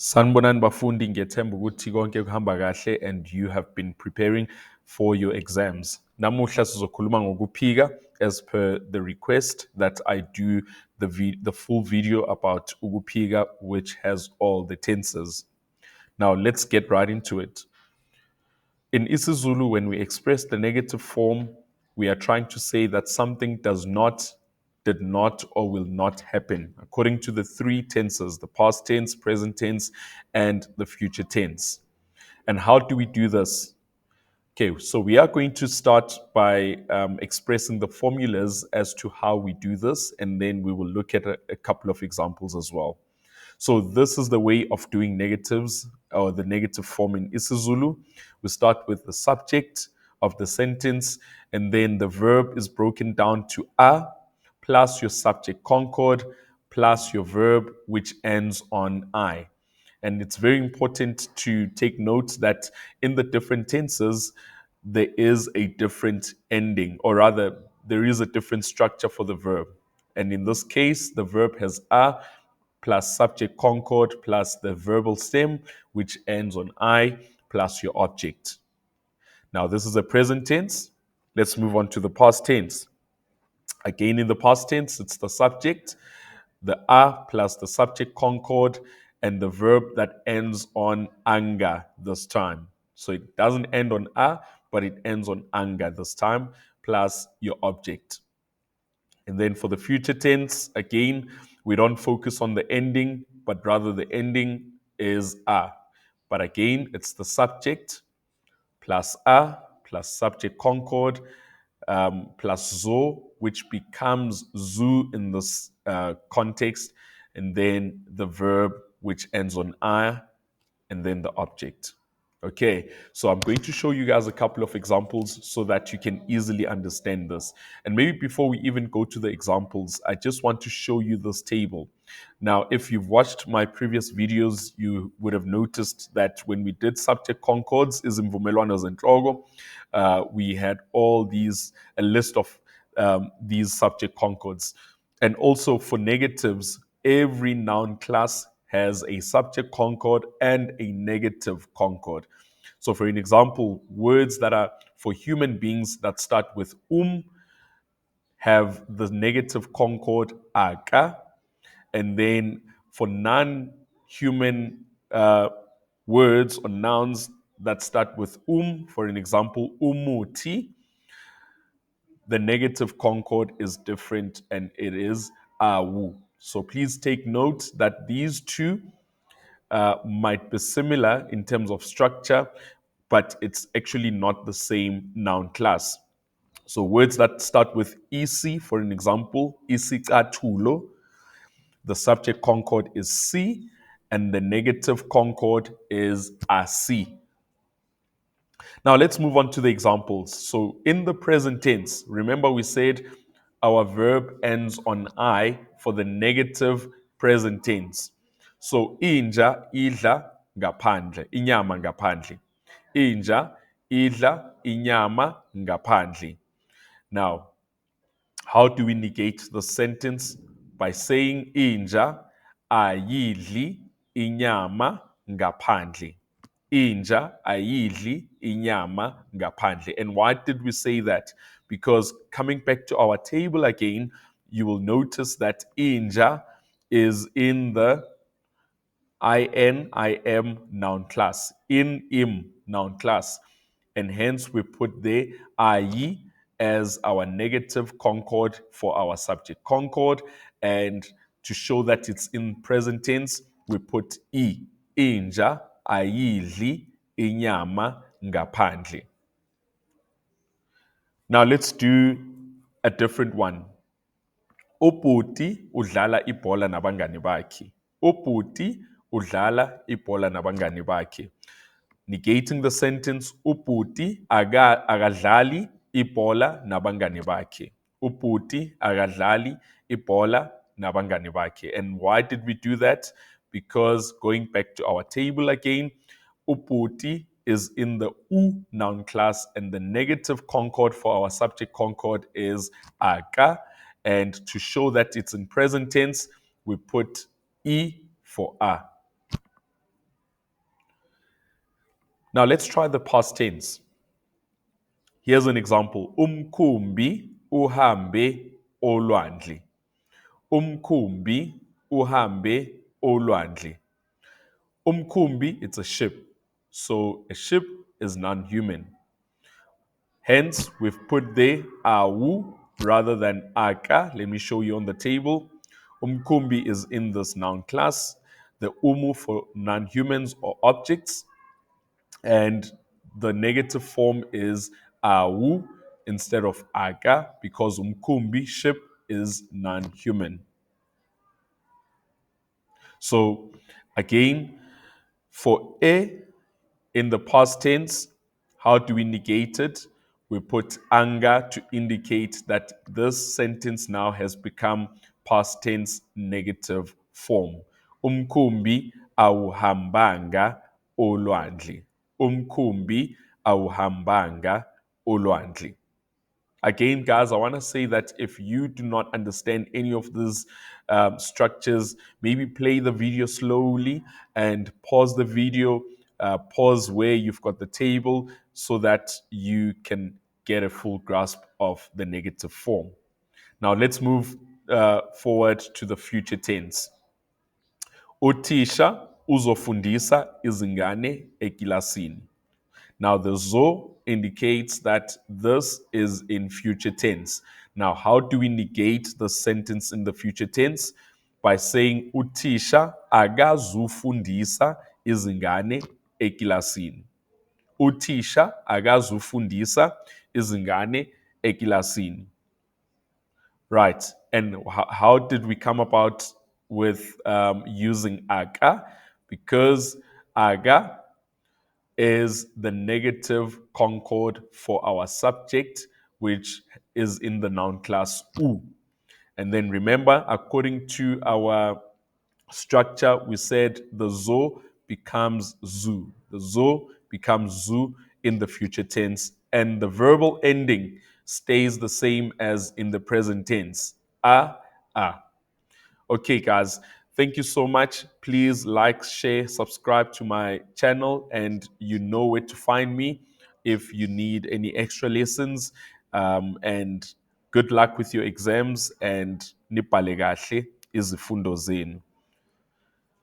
Sanibonani bafundi, ngiyethemba ukuthi konke kuhamba kahle and you have been preparing for your exams. Namuhla sizokhuluma ngokuphika as per the request that I do the full video about ukuphika, which has all the tenses. Now let's get right into it. In isiZulu, when we express the negative form, we are trying to say that something does not, did not, or will not happen, according to the three tenses: the past tense, present tense, and the future tense. And how do we do this? Okay, so we are going to start by expressing the formulas as to how we do this, and then we will look at a couple of examples as well. So this is the way of doing negatives, or the negative form in isiZulu. We start with the subject of the sentence, and then the verb is broken down to a plus your subject concord plus your verb, which ends on I. And it's very important to take note that in the different tenses, there is a different ending, or rather, there is a different structure for the verb. And in this case, the verb has a plus subject concord plus the verbal stem, which ends on I, plus your object. Now, this is a present tense. Let's move on to the past tense. Again, in the past tense, it's the subject, the a plus the subject concord, and the verb that ends on anga this time. So it doesn't end on a, but it ends on anga this time, plus your object. And then for the future tense, again, we don't focus on the ending, but rather the ending is a. But again, it's the subject plus a plus subject concord plus zo, which becomes zu in this context, and then the verb which ends on I, and then the object. Okay, so I'm going to show you guys a couple of examples so that you can easily understand this. And maybe before we even go to the examples, I just want to show you this table. Now, if you've watched my previous videos, you would have noticed that when we did subject concords, izimvumelwano zenhloko, we had a list of these subject concords. And also for negatives, every noun class has a subject concord and a negative concord. So, for an example, words that are for human beings that start with have the negative concord aka, and then for non-human words or nouns that start with for an example, umuti, the negative concord is different and it is awu. So please take note that these two might be similar in terms of structure, but it's actually not the same noun class. So words that start with isi, for an example, isicathulo, the subject concord is si, and the negative concord is asi. Now let's move on to the examples. So in the present tense, remember we said our verb ends on I for the negative present tense. So inja idla ngaphandle, inyama ngaphandle. Inja idla inyama ngaphandle. Now, how do we negate the sentence? By saying inja ayidli inyama ngaphandle. Inja ayidli inyama ngaphandle. And why did we say that? Because coming back to our table again, you will notice that inja is in the IM noun class, im noun class. And hence we put the I as our negative concord for our subject concord. And to show that it's in present tense, we put I. Inja ayidli inyama ngaphandle. Now let's do a different one. Ubhuti udlala ibhola nabangani bakhe. Ubhuti udlala ibhola nabangani bakhe. Negating the sentence, ubhuti akadlali ibhola nabangani bakhe. Ubhuti akadlali ibhola nabangani bakhe. And why did we do that? Because going back to our table again, ubhuti is in the u noun class, and the negative concord for our subject concord is aka. And to show that it's in present tense, we put e for a. Now let's try the past tense. Here's an example. Umkhumbi uhambe olwandle. Umkhumbi uhambe olwandle. Umkhumbi, it's a ship. So a ship is non-human. Hence, we've put there awu rather than aka. Let me show you on the table. Umkhumbi is in this noun class. The umu for non-humans or objects. And the negative form is awu instead of aka because umkhumbi, ship, is non-human. So again, for a in the past tense, how do we negate it? We put anga to indicate that this sentence now has become past tense negative form. Umkhumbi awuhambanga olwandle. Umkhumbi awuhambanga olwandle. Again, guys, I want to say that if you do not understand any of these structures, maybe play the video slowly and pause the video, pause where you've got the table so that you can get a full grasp of the negative form. Now, let's move forward to the future tense. Uthisha uzofundisa izingane ekilasini. Now, the zo indicates that this is in future tense. Now, how do we negate the sentence in the future tense? By saying uthisha akazufundisa izingane ekilasini. Uthisha akazufundisa izingane ekilasini. Right. And how did we come about with using aga? Because aga is the negative concord for our subject, which is in the noun class u. And then remember, according to our structure, we said the zo becomes zu. The zo becomes zu in the future tense, and the verbal ending stays the same as in the present tense. A, a. Okay, guys, thank you so much. Please like, share, subscribe to my channel, and you know where to find me if you need any extra lessons. And good luck with your exams, and nibhale kahle izifundo zenu.